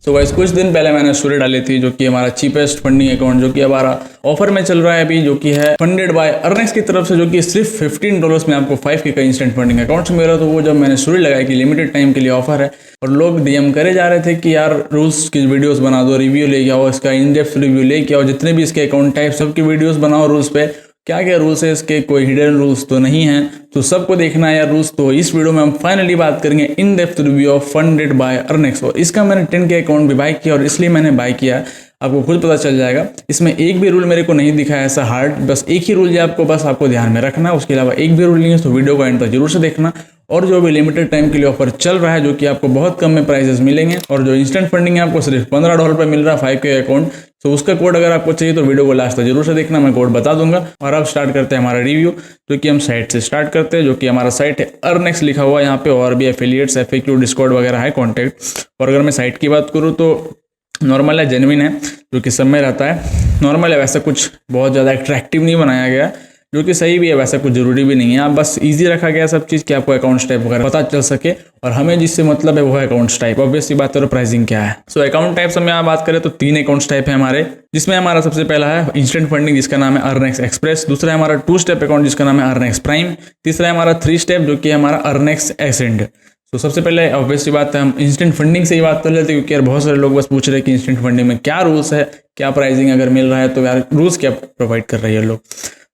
So guys कुछ दिन पहले मैंने स्टोरी डाली थी जो कि हमारा चीपेस्ट फंडिंग अकाउंट जो कि हमारा ऑफर में चल रहा है अभी, जो कि है फंडेड बाय अर्नेक्स की तरफ से, जो कि सिर्फ $15 में आपको 5K का इंस्टेंट फंडिंग अकाउंट मिल रहा है। तो वो जब मैंने स्टोरी लगाई कि लिमिटेड टाइम के लिए ऑफर है और लोग डीएम करे जा रहे थे कि यार रूल्स की वीडियोस बना दो, रिव्यू लेके आओ, इसका इन डेप्थ रिव्यू लेके आओ, जितने भी इसके अकाउंट टाइप सबकी वीडियोस बनाओ, रूल्स पे क्या क्या रूल्स है इसके, कोई हिडन रूल्स तो नहीं है, तो सबको देखना है यार रूल्स। तो इस वीडियो में हम फाइनली बात करेंगे in depth review of funded by Arnex. और इसका मैंने 10K अकाउंट भी बाय किया और इसलिए मैंने बाय किया, आपको खुद पता चल जाएगा। इसमें एक भी रूल मेरे को नहीं दिखा है ऐसा हार्ड, बस एक ही रूल है आपको ध्यान में रखना, उसके अलावा एक भी रूल नहीं है। तो वीडियो को एंड तक जरूर से देखना। और जो भी लिमिटेड टाइम के लिए ऑफर चल रहा है जो कि आपको बहुत कम में प्राइसेस मिलेंगे, और जो इंस्टेंट फंडिंग है आपको सिर्फ $15 पे मिल रहा है 5K अकाउंट। तो उसका कोड अगर आपको चाहिए तो वीडियो को लास्ट तक जरूर से देखना, मैं कोड बता दूंगा। और अब स्टार्ट करते हैं हमारा रिव्यू, जो कि हम साइट से स्टार्ट करते हैं, जो कि हमारा साइट है अर्नेक्स लिखा हुआ है यहाँ पे, और भी एफिलिएट्स, FAQ, डिस्कॉर्ड वगैरह है, कॉन्टैक्ट। और अगर मैं साइट की बात करूँ तो नॉर्मल है, जेन्युइन है, जो कि सब में रहता है। नॉर्मल है, वैसा कुछ बहुत ज़्यादा अट्रैक्टिव नहीं बनाया गया, जो कि सही भी है, वैसा कुछ जरूरी भी नहीं है। आप बस इजी रखा गया सब चीज़ कि आपको अकाउंट टाइप वगैरह पता चल सके, और हमें जिससे मतलब है वो है अकाउंट टाइप। ऑब्वियसली बात करो प्राइसिंग क्या है। सो अकाउंट टाइप्स में आप बात करें तो 3 अकाउंट टाइप है हमारे, जिसमें हमारा सबसे पहला है इंस्टेंट फंडिंग जिसका नाम है अर्नेक्स एक्सप्रेस, दूसरा है हमारा 2 स्टेप अकाउंट जिसका नाम है अर्नेक्स प्राइम, तीसरा है हमारा 3 स्टेप जो कि है हमारा अर्नेक्स एसेंड। तो सबसे पहले ऑब्वियसली बात है हम इंस्टेंट फंडिंग से ही बात कर लेते हैं, क्योंकि यार बहुत सारे लोग बस पूछ रहे हैं कि इंस्टेंट फंडिंग में क्या रूल्स है, क्या प्राइसिंग अगर मिल रहा है तो यार रूल्स क्या प्रोवाइड कर रही है लोग।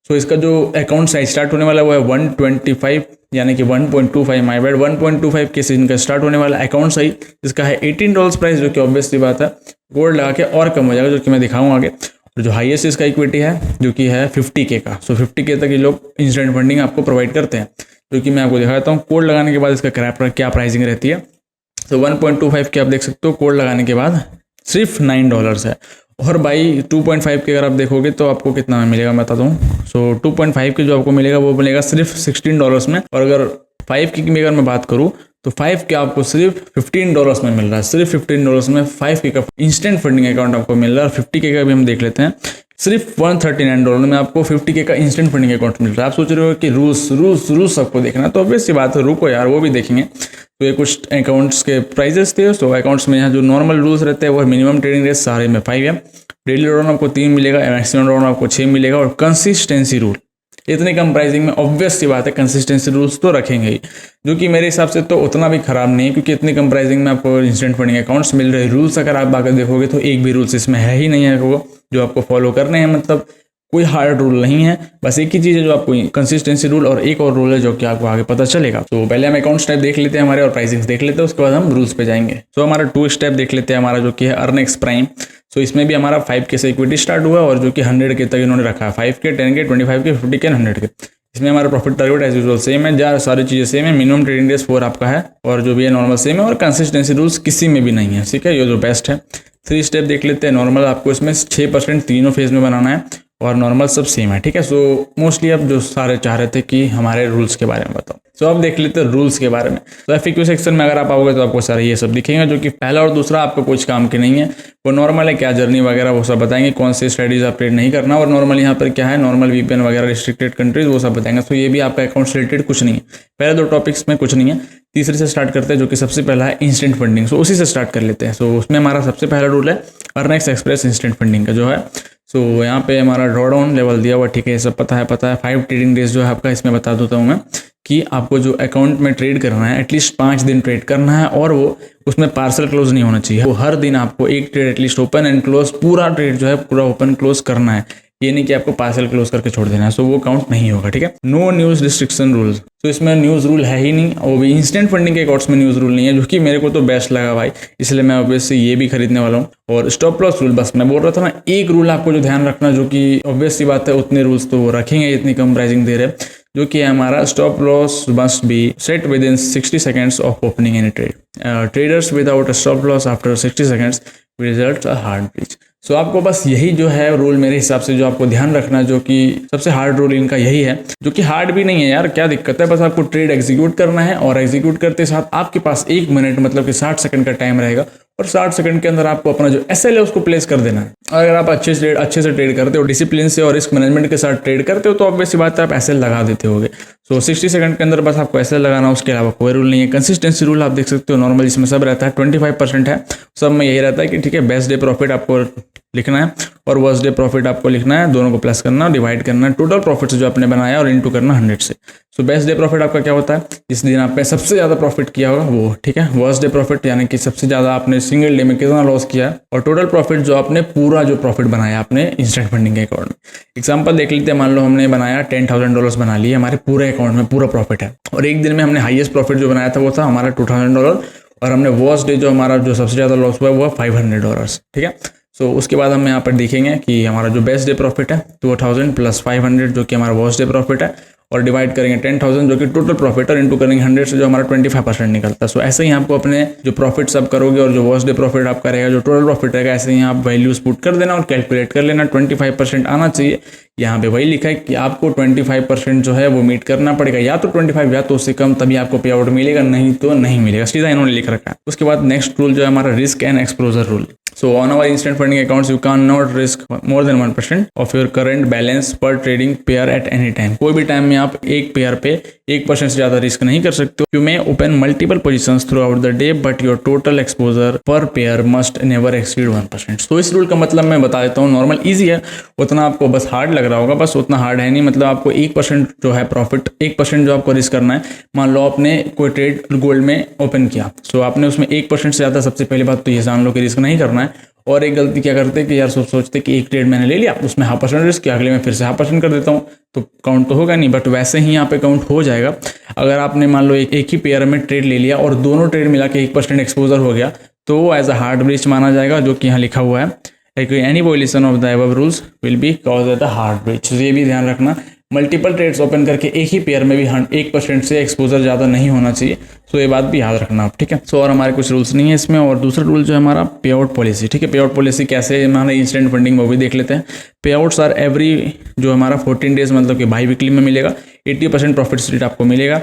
सो इसका जो अकाउंट साइज स्टार्ट होने वाला है वो है 125 यानी कि 1.25 माई बैड 1.25 के से इनका स्टार्ट होने वाला अकाउंट साइज, जिसका है $18 प्राइस, जो कि ऑब्वियसली बात है गोल्ड लगा के और कम हो जाएगा, जो कि मैं दिखाऊंगा आगे। और जो हाईएस्ट इसका इक्विटी है जो कि है 50K का। सो 50K तक ये लोग इंस्टेंट फंडिंग आपको प्रोवाइड करते हैं, जो कि मैं आपको दिखाता हूँ। कोड लगाने के बाद इसका क्या प्राइसिंग रहती है। तो 1.25 के आप देख सकते हो, कोड लगाने के बाद सिर्फ $9 है। और भाई 2.5 के अगर आप देखोगे तो आपको कितना में मिलेगा मैं बता दूँ। सो 2.5 के जो आपको मिलेगा वो मिलेगा सिर्फ $16 में। और अगर 5K की अगर मैं बात करूँ तो 5K आपको सिर्फ $15 में मिल रहा है। सिर्फ $15 में 5K का इंस्टेंट फंडिंग अकाउंट आपको मिल रहा है। और 50K का भी हम देख लेते हैं, सिर्फ $139 में आपको 50K का इंस्टेंट फंडिंग अकाउंट मिल रहा है। आप सोच रहे हो कि रूल्स सबको देखना, तो ऑब्वियस सी बात है, रुको यार वो भी देखेंगे। तो ये कुछ अकाउंट्स के प्राइजेस थे। सो अकाउंट्स में यहाँ जो नॉर्मल रूल्स रहते हैं वो मिनिमम ट्रेडिंग रेट सारे में 5 है, डेली ड्रॉन आपको 3 मिलेगा, मैक्सिमम ड्रॉन आपको 6 मिलेगा, और कंसिस्टेंसी रूल इतनी कम प्राइसिंग में ऑब्वियस सी बात है कंसिस्टेंसी रूल्स तो रखेंगे ही, जो कि मेरे हिसाब से तो उतना भी खराब नहीं है, क्योंकि इतनी कम प्राइसिंग में आपको इंस्टेंट फंडिंग अकाउंट्स मिल रहे। रूल्स अगर आप आकर देखोगे तो एक भी रूल्स इसमें है ही नहीं है वो जो आपको फॉलो करने हैं, मतलब कोई हार्ड रूल नहीं है। बस एक ही चीज़ है जो आपको कंसिस्टेंसी रूल, और एक और रूल है जो कि आपको आगे पता चलेगा। तो पहले हम अकाउंट टाइप देख लेते हैं हमारे और प्राइसिंग देख लेते हैं, उसके बाद हम रूल्स पे जाएंगे। तो हमारा 2 स्टेप देख लेते हैं हमारा, जो कि है अर्नेक्स प्राइम। सो इसमें भी हमारा 5K से इक्विटी स्टार्ट हुआ, और जो कि 100K तक इन्होंने रखा है, 5K, 10K, 25K, 50K, 100K। इसमें हमारा profit target as usual same है, जहाँ सारी चीज़ें सेम है। मिनिमम ट्रेडिंग डेज 4 आपका है, और जो भी है नॉर्मल सेम है, और कंसिस्टेंसी रूल्स किसी में भी नहीं है, ठीक है, ये जो बेस्ट है। 3 स्टेप देख लेते हैं। नॉर्मल आपको इसमें 6% तीनों फेज में बनाना है, और नॉर्मल सब सेम है, ठीक है। सो मोस्टली अब जो सारे चाह रहे थे कि हमारे रूल्स के बारे में बताओ, सो अब देख लेते हैं रूल्स के बारे में। तो FAQ सेक्शन में अगर आप आओगे तो आपको सारे ये सब दिखेंगे, जो कि पहला और दूसरा आपको कुछ काम के नहीं है, वो नॉर्मल है, क्या जर्नी वगैरह वो सब बताएंगे, कौन से स्टडीज आप ट्रेड नहीं करना, और नॉर्मल यहाँ पर क्या है, नॉर्मल VPN वगैरह, रिस्ट्रिक्टेड कंट्रीज वो सब बताएंगे। तो ये भी आपका अकाउंट से रिलेटेड कुछ नहीं है, पहले 2 टॉपिक्स में कुछ नहीं है। तीसरे से स्टार्ट करते हैं, जो कि सबसे पहला है इंस्टेंट फंडिंग। सो उसी से स्टार्ट कर लेते हैं। सो उसमें हमारा सबसे पहला रूल है अर्नेक्स एक्सप्रेस इंस्टेंट फंडिंग का जो है। सो यहाँ पे हमारा ड्रॉ डाउन लेवल दिया हुआ, ठीक है, ये सब पता है। 5 ट्रेडिंग डेज जो है आपका, इसमें बता देता हूँ मैं कि आपको जो अकाउंट में ट्रेड करना है एटलीस्ट 5 दिन ट्रेड करना है, और वो उसमें पार्सल क्लोज नहीं होना चाहिए। वो हर दिन आपको एक trade at least open and close, पूरा ट्रेड जो है पूरा ओपन क्लोज करना है, ये नहीं कि आपको पार्सल क्लोज करके छोड़ देना है। सो वो काउंट नहीं होगा, ठीक है। नो न्यूज़ रिस्ट्रिक्शन रूल्स, तो इसमें न्यूज़ रूल है ही नहीं, और भी इंस्टेंट फंडिंग के अकाउंट्स में न्यूज़ रूल नहीं है, जो कि मेरे को तो बेस्ट लगा भाई, इसलिए मैं ऑब्वियसली ये भी खरीदने वाला हूँ। और स्टॉप लॉस रूल, बस मैं बोल रहा था ना, एक रूल आपको जो ध्यान रखना, जो कि ऑब्वियसली बात है उतने रूल्स तो वो रखेंगे इतनी कम प्राइसिंग दे रहे, जो कि हमारा stop loss must be set within 60 seconds of opening any trade. Traders without a stop loss after 60 seconds result a hard breach. So आपको बस यही जो है रूल मेरे हिसाब से जो आपको ध्यान रखना, जो कि सबसे हार्ड रूल इनका यही है, जो कि हार्ड भी नहीं है यार, क्या दिक्कत है, बस आपको ट्रेड एग्जीक्यूट करना है, और एग्जीक्यूट करते साथ आपके पास 1 मिनट मतलब कि 60 सेकंड का टाइम रहेगा, और 60 सेकंड के अंदर आपको अपना जो एसएल है उसको प्लेस कर देना है। अगर आप अच्छे से ट्रेड करते हो, डिसिप्लिन से और रिस्क मैनेजमेंट के साथ ट्रेड करते हो, तो ऑब्वियस सी बात है आप एसएल लगा देते होगे। सो 60 सेकंड के अंदर बस आपको एसएल लगाना, उसके अलावा कोई रूल नहीं है। कंसिस्टेंसी रूल आप देख सकते हो, नॉर्मल इसमें सब रहता है, 25% है, सब में यही रहता है कि ठीक है बेस्ट डे प्रॉफिट आपको लिखना है और वर्स्ट डे प्रॉफिट आपको लिखना है, दोनों को प्लस करना, डिवाइड करना है टोटल प्रॉफिट से जो आपने बनाया और इनटू करना 100 से। सो बेस्ट डे प्रॉफिट आपका क्या होता है, जिस दिन आपने सबसे ज़्यादा प्रॉफिट किया होगा वो, ठीक है। वर्स्ट डे प्रॉफिट यानी कि सबसे ज़्यादा आपने सिंगल डे में कितना लॉस किया है, और टोटल प्रॉफिट जो आपने पूरा जो प्रॉफिट बनाया आपने इंस्टेंट फंडिंग के अकाउंट में। एग्जाम्पल देख लेते हैं, मान लो हमने बनाया $10,000 बना लिए, हमारे पूरे अकाउंट में पूरा प्रॉफिट है, और एक दिन में हमने हाईएस्ट प्रॉफिट जो बनाया था वो था हमारा $2,000, और हमने वर्स्ट डे जो हमारा जो सबसे ज़्यादा लॉस हुआ है वो $500, ठीक है। सो उसके बाद हम यहाँ पर देखेंगे कि हमारा जो बेस्ट डे प्रॉफिट है 2000 प्लस 500 जो कि हमारा वर्स्ट डे प्रॉफिट है, और डिवाइड करेंगे 10,000 जो कि टोटल प्रॉफिट, और इनटू करेंगे 100 से जो हमारा 25% निकलता है। सो ऐसे ही आपको अपने जो प्रॉफिट सब करोगे और जो वर्स्ट डे प्रॉफिट आपका रहेगा, जो टोटल प्रॉफिट रहेगा, ऐसे ही आप वैल्यूज पुट कर देना और कैलकुलेट कर लेना। 25% आना चाहिए, यहाँ पे वही लिखा है कि आपको 25% जो है वो मीट करना पड़ेगा, या तो 25 या तो उससे कम, तभी आपको पे आउट मिलेगा, नहीं तो नहीं मिलेगा, सीधा इन्होंने लिख रखा है। उसके बाद नेक्स्ट रूल जो है हमारा risk and exposure rule. So on our instant funding accounts, you cannot risk more than 1% of your current balance per trading pair at any time. कोई भी टाइम में आप एक पेयर पे 1% से ज़्यादा रिस्क नहीं कर सकते हो। You may open multiple positions throughout the day, but your total exposure per pair must never exceed 1%. तो इस रूल का मतलब मैं बता देता हूँ, नॉर्मल ईजी है, उतना आपको बस हार्ड लग रहा होगा, बस उतना हार्ड है नहीं। मतलब आपको 1% जो है प्रॉफिट, 1% जो आपको रिस्क करना है, मान लो आपने कोई ट्रेड गोल्ड में ओपन किया, सो आपने उसमें 1% से ज़्यादा, सबसे पहली बात तो ये जान लो कि रिस्क नहीं करना है। और एक गलती क्या करते हैं कि यार सोचते कि एक ट्रेड मैंने ले लिया, उसमें 0.5% रिस्क किया, अगले में फिर से 0.5% कर देता हूँ, तो काउंट तो होगा नहीं। बट वैसे ही यहाँ पे काउंट हो जाएगा। अगर आपने मान लो एक ही पेयर में ट्रेड ले लिया और दोनों ट्रेड मिला के 1% एक्सपोजर हो गया, तो एज अ हार्ड ब्रीच माना जाएगा, जो कि यहाँ लिखा हुआ है, any वोल्यूशन of the above rules will be cause at the hard breach. ये भी ध्यान रखना, मल्टीपल ट्रेड्स ओपन करके एक ही पेयर में भी 1% से एक्सपोजर ज़्यादा नहीं होना चाहिए। सो ये बात भी याद रखना आप, ठीक है। सो और हमारे कुछ रूल्स नहीं है इसमें। और दूसरा रूल जो है हमारा पे आउट पॉलिसी, ठीक है। पे आउट पॉलिसी कैसे है हमारे इंस्टेंट फंडिंग में, वो भी देख लेते हैं। पे आउट्स आर एवरी, जो हमारा 14 डेज मतलब कि बाई वीकली में मिलेगा, 80% प्रॉफिट स्प्लिट आपको मिलेगा।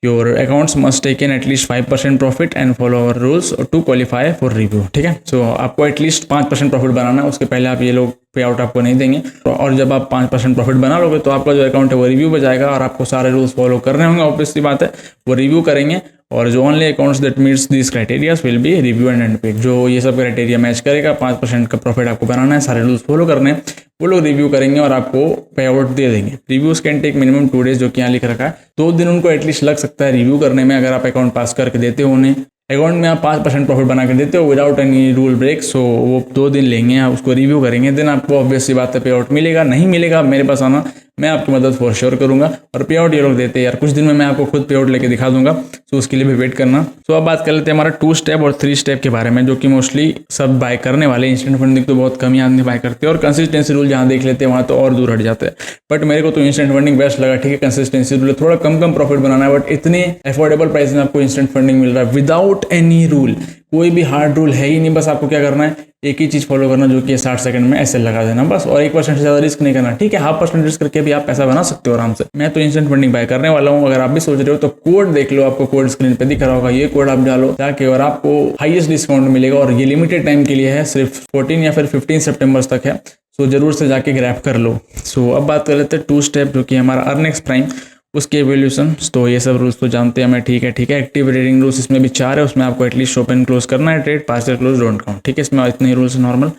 Your accounts must take in at least 5% profit and follow our rules to qualify for review, ठीक है। सो आपको एटलीस्ट 5% प्रॉफिट बनाना है, उसके पहले आप ये लोग पे आउट आपको नहीं देंगे। और जब आप 5% प्रॉफिट बना लोगे तो आपका जो अकाउंट है वो रिव्यू में जाएगा, और आपको सारे रूल्स फॉलो करने होंगे, ऑब्वियसली बात है, वो रिव्यू करेंगे। और जो only accounts that meets this criterias will be review and paid. जो ये सब क्राइटेरिया मैच करेगा, 5% का प्रॉफिट आपको बनाना है, सारे रूल्स फॉलो करने हैं, वो लोग रिव्यू करेंगे और आपको पे आउट दे देंगे। Reviews can take minimum 2 days, जो कि यहाँ लिख रखा है, 2 दिन उनको एटलीस्ट लग सकता है रिव्यू करने में। अगर आप अकाउंट पास करके देते हो उन्हें, अकाउंट में आप 5% प्रॉफिट बना के देते हो विदाउट एनी रूल ब्रेक, सो वो 2 दिन लेंगे, आप उसको रिव्यू करेंगे, देन आपको ऑब्वियस सी बात है पे आउट मिलेगा। नहीं मिलेगा मेरे पास आना, मैं आपकी मदद फॉर श्योर करूंगा। और पे आउट ये लोग देते हैं यार, कुछ दिन में मैं आपको खुद पे आउट लेके दिखा दूंगा, तो उसके लिए भी वेट करना। सो अब बात कर लेते हैं हमारा 2 स्टेप और 3 स्टेप के बारे में, जो कि मोस्टली सब बाय करने वाले। इंस्टेंट फंडिंग तो बहुत कम ही आदमी बाय करते हैं, और कंसिस्टेंसी रूल जहाँ देख लेते हैं वहाँ तो और दूर हट जाते हैं। बट मेरे को तो इंस्टेंट फंडिंग बेस्ट लगा, ठीक है। कंसिस्टेंसी रूल थोड़ा कम प्रॉफिट बनाना है, बट इतने अफोर्डेबल प्राइस में आपको इंस्टेंट फंडिंग मिल रहा है विदाउट एनी रूल। कोई भी हार्ड रूल है ही नहीं, बस आपको क्या करना है, एक ही चीज़ फॉलो करना, जो कि 60 सेकंड में ऐसे लगा देना बस, और 1% से ज़्यादा रिस्क नहीं करना, ठीक है। 0.5% रिस्क करके भी आप पैसा बना सकते हो आराम से। मैं तो इंस्टेंट फंडिंग बाय करने वाला हूँ। अगर आप भी सोच रहे हो तो कोड देख लो, आपको कोड स्क्रीन पे दिख रहा होगा, ये कोड आप डालो ताकि, और आपको हाईएस्ट डिस्काउंट मिलेगा। और ये लिमिटेड टाइम के लिए है, सिर्फ 14 या फिर 15 सितंबर तक है। सो जरूर से जाके ग्रैब कर लो। सो अब बात कर लेते हैं 2 स्टेप, जो कि हमारा अर्नेक्स प्राइम, उसके एवोल्यूशन। तो ये सब रूल्स तो जानते हैं हमें, ठीक है। एक्टिव ट्रेडिंग रूल्स इसमें भी 4 है, उसमें आपको एटलीस्ट ओपन क्लोज करना है trade, partial close don't count, ठीक है। इसमें इतने ही रूल्स नॉर्मल।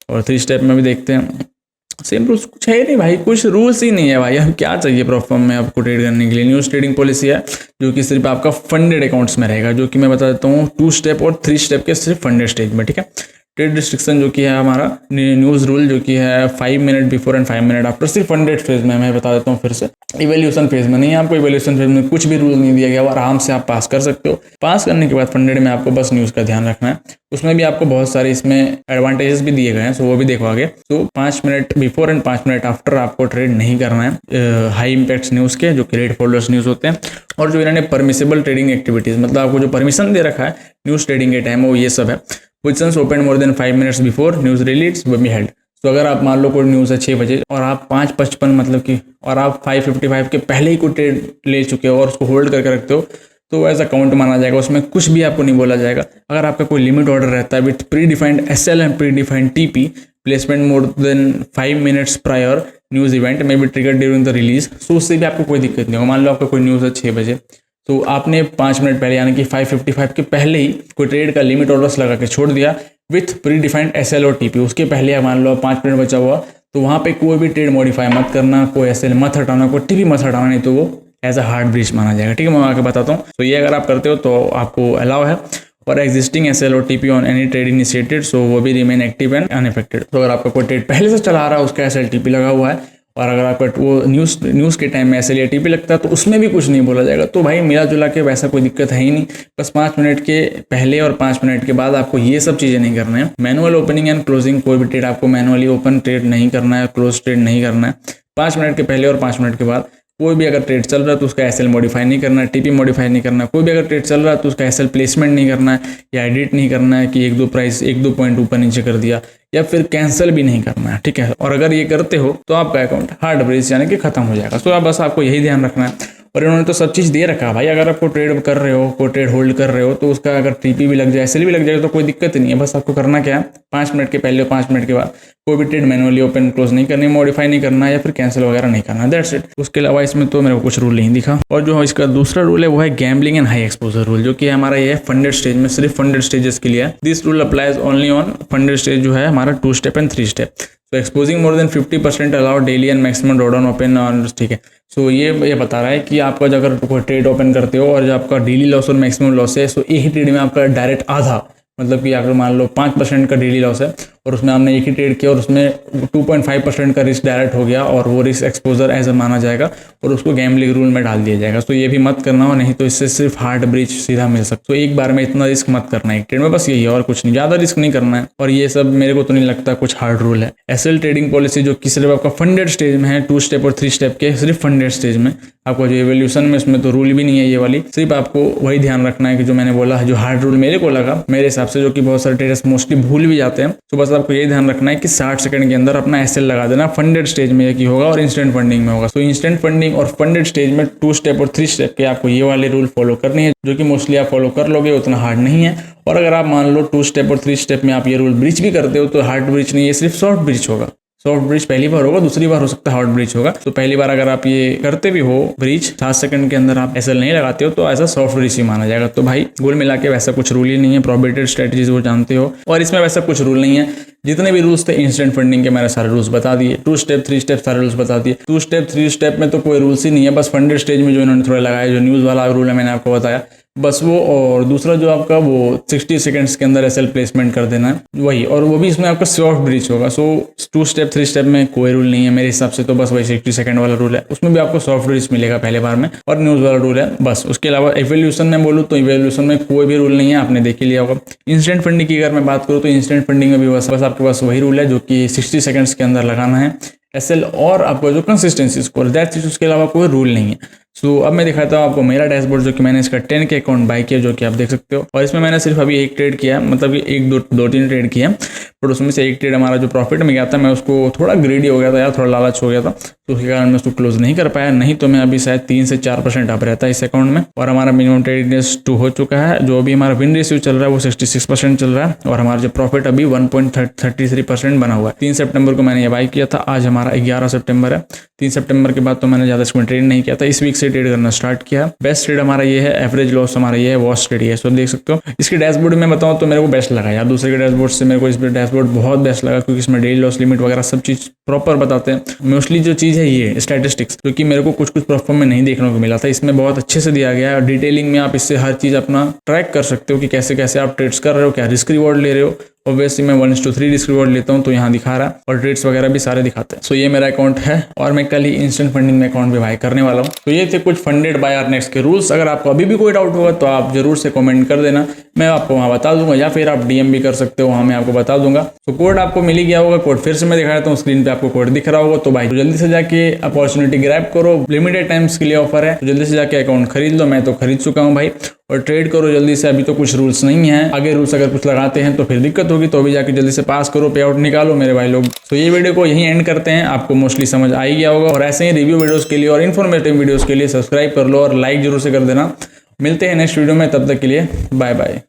और 3 स्टेप में भी देखते हैं, सेम रूल्स कुछ है नहीं भाई, कुछ रूल्स ही नहीं है भाई। अब क्या चाहिए प्रॉफर्म में आपको ट्रेड करने के लिए। न्यूज़ ट्रेडिंग पॉलिसी है, जो कि सिर्फ आपका फंडेड अकाउंट्स में रहेगा, जो कि मैं बता देता हूँ 2 स्टेप और 3 स्टेप के सिर्फ फंडेड स्टेज में, ठीक है। ट्रेड रिस्ट्रिक्शन जो कि है हमारा न्यूज़ रूल, जो कि है 5 minute before and 5 minute after, सिर्फ फंडेड फेज में। मैं बता देता हूँ फिर से, इवैल्यूएशन फेज में नहीं। आपको इवैल्यूएशन फेज में कुछ भी रूल नहीं दिया गया, आराम से आप पास कर सकते हो। पास करने के बाद फंडेड में आपको बस न्यूज़ का ध्यान रखना है, उसमें भी आपको बहुत सारे इसमें एडवांटेजेस भी दिए गए हैं, सो वो भी देखो आगे। तो 5 minute before and 5 minute after आपको ट्रेड नहीं करना है हाई इंपैक्ट न्यूज़ के, जो कि रेड फोल्डर्स न्यूज़ होते हैं। और जो इन्होंने परमिसेबल ट्रेडिंग एक्टिविटीज़, मतलब आपको जो परमिशन दे रखा है न्यूज़ ट्रेडिंग के टाइम, वो ये सब है। Positions open more than 5 minutes before news release will be held. तो अगर आप मान लो कोई न्यूज़ है 6 बजे और आप 5:55 मतलब कि, और आप 5:55 के पहले ही कोई ट्रेड ले चुके हो और उसको होल्ड करके रखते हो, तो एज अकाउंट माना जाएगा, उसमें कुछ भी आपको नहीं बोला जाएगा। अगर आपका कोई लिमिट ऑर्डर रहता है with predefined SL and predefined TP placement more than 5 minutes prior news event में be trigger during the release, तो उससे भी आपको कोई दिक्कत नहीं होगा। मान लो आपका कोई न्यूज़ है 6 बजे, तो आपने 5 मिनट पहले यानी कि 5:55 के पहले ही कोई ट्रेड का लिमिट ऑर्डर्स लगा के छोड़ दिया विथ प्री डिफाइंड SL और TP, उसके पहले मान लो 5 मिनट बचा हुआ, तो वहाँ पे कोई भी ट्रेड मॉडिफाई मत करना, कोई SL मत हटाना, कोई TP मत हटाना, नहीं तो वो एज अ हार्ड ब्रीच माना जाएगा। ठीक है, मैं आके बताता हूँ। तो ये अगर आप करते हो तो आपको अलाउ है। और एग्जिस्टिंग SL और TP on any trade initiated, so वो भी रिमेन एक्टिव एंड अनअफेक्टेड। तो अगर आपका कोई ट्रेड पहले से चला आ रहा है उसका SL TP लगा हुआ है, और अगर आपका वो न्यूज़ के टाइम में SL या TP लगता है तो उसमें भी कुछ नहीं बोला जाएगा। तो भाई मिला जुला के वैसा कोई दिक्कत है ही नहीं। बस 5 मिनट के पहले और 5 मिनट के बाद आपको ये सब चीज़ें नहीं करना है। मैनुअल ओपनिंग एंड क्लोजिंग, कोई भी ट्रेड आपको मैनुअली ओपन ट्रेड नहीं करना है, क्लोज ट्रेड नहीं करना है। 5 मिनट के पहले और 5 मिनट के बाद कोई भी अगर ट्रेड चल रहा है तो उसका SL मॉडिफाई नहीं करना है, TP मॉडिफाई नहीं करना है। कोई भी अगर ट्रेड चल रहा है तो उसका SL प्लेसमेंट नहीं करना है, या एडिट नहीं करना है कि 1-2 प्राइस 1-2 पॉइंट ऊपर नीचे कर दिया, या फिर कैंसिल भी नहीं करना है। ठीक है, और अगर ये करते हो तो आपका अकाउंट हार्ड ब्रीच यानी कि खत्म हो जाएगा। तो बस आपको यही ध्यान रखना है। और इन्होंने तो सब चीज़ दे रखा है भाई। अगर आपको ट्रेड कर रहे हो, कोई ट्रेड होल्ड कर रहे हो, तो उसका अगर TP भी लग जाए, SL भी लग जाए, तो कोई दिक्कत नहीं है। बस आपको करना क्या है, 5 मिनट के पहले और 5 मिनट के बाद कोई भी ट्रेड मैनुअली ओपन क्लोज नहीं करनी, मॉडिफाई नहीं करना, या फिर कैंसिल वगैरह नहीं करना, दैट्स इट। उसके अलावा इसमें तो मेरे को कुछ रूल नहीं दिखा। और जो इसका दूसरा रूल है वो है gambling and high exposure rule, जो कि हमारा ये है फंडेड स्टेज में, सिर्फ फंडेड स्टेजेस के लिए है। This rule applies only on funded stage जो है हमारा 2 स्टेप एंड 3 स्टेप। तो exposing more than 50% allowed daily and maximum drawdown open on. ठीक है, सो ये बता रहा है कि आपका जो अगर कोई ट्रेड ओपन करते हो और जो आपका डेली लॉस और मैक्सिमम लॉस है, सो एक ही ट्रेड में आपका डायरेक्ट आधा, मतलब कि अगर मान लो 5% का डेली लॉस है और उसमें आपने एक ही ट्रेड किया और उसमें 2.5% का रिस्क डायरेक्ट हो गया, और वो रिस्क एक्सपोजर एज माना जाएगा और उसको गैम्बलिंग रूल में डाल दिया जाएगा। तो ये भी मत करना हो, नहीं तो इससे सिर्फ हार्ड ब्रीच सीधा मिल सकता। तो एक बार में इतना रिस्क मत करना है एक ट्रेड में, बस यही है और कुछ नहीं, ज़्यादा रिस्क नहीं करना है। और ये सब मेरे को तो नहीं लगता कुछ हार्ड रूल है। SL ट्रेडिंग पॉलिसी जो कि सिर्फ आपका फंडेड स्टेज में है, 2 स्टेप और 3 स्टेप के, सिर्फ फंडेड स्टेज में। आपको जो एवोल्यूशन में उसमें तो रूल भी नहीं है ये वाली, सिर्फ आपको वही ध्यान रखना है कि जो मैंने बोला, जो हार्ड रूल मेरे को लगा मेरे हिसाब से, जो कि बहुत सारे ट्रेडर्स मोस्टली भूल भी जाते हैं। तो बस आपको यही ध्यान रखना है कि 60 सेकंड के अंदर अपना SL लगा देना। फंडेड स्टेज में एक ही होगा और इंस्टेंट फंडिंग में होगा। तो इंस्टेंट फंडिंग और फंडेड स्टेज में 2 स्टेप और 3 स्टेप के आपको ये वाले रूल फॉलो करनी है, जो कि मोस्टली आप फॉलो कर लोगे, उतना हार्ड नहीं है। और अगर आप मान लो 2 स्टेप और 3 स्टेप में आप ये रूल ब्रीच भी करते हो तो हार्ड ब्रीच नहीं है, सिर्फ सॉफ्ट ब्रीच होगा। सॉफ्ट ब्रीच पहली बार होगा, दूसरी बार हो सकता है हार्ड ब्रीच होगा। तो पहली बार अगर आप ये करते भी हो ब्रीच, 7 सेकंड के अंदर आप SL नहीं लगाते हो, तो ऐसा सॉफ्ट ब्रीच ही माना जाएगा। तो भाई कुल मिला के वैसा कुछ रूल ही नहीं है। प्रोबेटेड स्ट्रेटजीज वो जानते हो, और इसमें वैसा कुछ रूल नहीं है। जितने भी रूल्स थे इंस्टेंट फंडिंग के मैंने सारे रूल्स बता दिए। 2 स्टेप 3 स्टेप सारे रूल्स बता दिए। 2 स्टेप 3 स्टेप में तो कोई रूल्स ही नहीं है, बस फंडेड स्टेज में जो इन्होंने थोड़ा लगाया, जो न्यूज़ वाला रूल है मैंने आपको बताया, बस वो। और दूसरा जो आपका वो 60 सेकंड्स के अंदर SL प्लेसमेंट कर देना है, वही। और वो भी इसमें आपका सॉफ्ट ब्रीच होगा। सो 2 स्टेप 3 स्टेप में कोई रूल नहीं है मेरे हिसाब से। तो बस वही 60 सेकंड वाला रूल है, उसमें भी आपको सॉफ्ट ब्रीच मिलेगा पहले बार में, और न्यूज़ वाला रूल है बस। उसके अलावा इवोल्यूशन में बोलूँ तो इवोल्यूशन में कोई भी रूल नहीं है, आपने देख ही लिया होगा। इंस्टेंट फंडिंग की अगर मैं बात करूँ तो इंस्टेंट फंडिंग में भी बस आपके पास वही रूल है, जो कि 60 सेकंड्स के अंदर लगाना है SL, और आपका जो कंसिस्टेंसी स्कोर, दैट्स इट। उसके अलावा कोई रूल नहीं है। सो अब मैं दिखाता हूँ आपको मेरा डैशबोर्ड, जो कि मैंने इसका 10 के अकाउंट बाय किया, जो कि आप देख सकते हो। और इसमें मैंने सिर्फ अभी एक ट्रेड किया है, मतलब कि 1-2-3 ट्रेड किए हैं, बट उसमें से एक ट्रेड हमारा जो प्रॉफिट में गया था, मैं उसको थोड़ा ग्रीडी हो गया था यार, थोड़ा लालच हो गया था, तो उसके कारण मैं उसको क्लोज नहीं कर पाया। नहीं तो मैं अभी शायद 3 से 4% अप रहता है इस अकाउंट में। और हमारा मिनिमम ट्रेडिंग 2 हो चुका है। जो अभी हमारा विन रेशियो चल रहा है वो 66% चल रहा है, और हमारा जो प्रॉफिट अभी 1.33% बना हुआ है। 3 सितंबर को मैंने ये बाय किया था, आज हमारा 11 सितंबर है। 3 सितंबर के बाद तो मैंने ज़्यादा इसमें ट्रेड नहीं किया था, इस वीक से ट्रेड करना स्टार्ट किया। बेस्ट ट्रेड हमारा ये है, एवरेज लॉस हमारा ये है, वॉश ट्रेड है। सो देख सकते हो इसके डैशबोर्ड में बताऊँ तो मेरे को बेस्ट लगा यार, दूसरे के डैशबोर्ड से मेरे को इस डैशबोर्ड बहुत बेस्ट लगा, क्योंकि इसमें डेली लॉस लिमिट वगैरह सब चीज़ प्रॉपर बताते हैं। मोस्टली जो चीज़ है ये स्टैटिस्टिक्स, क्योंकि मेरे को कुछ प्लेटफॉर्म में नहीं देखने को मिला था, इसमें बहुत अच्छे से दिया गया है। और डिटेलिंग में आप इससे हर चीज़ अपना ट्रैक कर सकते हो कि कैसे कैसे आप ट्रेड्स कर रहे हो, क्या रिस्क रिवॉर्ड ले रहे हो। ऑब्वियसली मैं 1:3 रिस्क रिवॉर्ड लेता हूँ, तो यहाँ दिखा रहा है, और ट्रेड्स वगैरह भी सारे दिखाते हैं। सो ये मेरा अकाउंट है, और मैं कल ही इंस्टेंट फंडिंग में अकाउंट भी बाय करने वाला हूँ। तो ये थे कुछ फंडेड बाय अर्नेक्स के रूल्स। अगर आपको अभी भी कोई डाउट होगा तो आप जरूर से कमेंट कर देना, मैं आपको वहाँ बता दूंगा, या फिर आप DM भी कर सकते हो, वहाँ मैं आपको बता दूंगा। तो कोड आपको मिल ही गया होगा, कोड फिर से मैं दिखा देता हूँ, स्क्रीन पे आपको कोड दिख रहा होगा। तो भाई जल्दी से जाके अपॉर्चुनिटी ग्रैब करो, लिमिटेड टाइम्स के लिए ऑफर है, तो जल्दी से जाके अकाउंट खरीद लो। मैं तो खरीद चुका हूँ भाई, और ट्रेड करो जल्दी से। अभी तो कुछ रूल्स नहीं है, आगे रूल्स अगर कुछ लगाते हैं तो फिर दिक्कत होगी, तो अभी जाके जल्दी से पास करो, पे आउट निकालो मेरे भाई लोग। तो ये वीडियो को यहीं एंड करते हैं, आपको मोस्टली समझ आ ही गया होगा। और ऐसे ही रिव्यू वीडियोस के लिए और इन्फॉर्मेटिव वीडियोस के लिए सब्सक्राइब कर लो, और लाइक जरूर से कर देना। मिलते हैं नेक्स्ट वीडियो में, तब तक के लिए बाय बाय।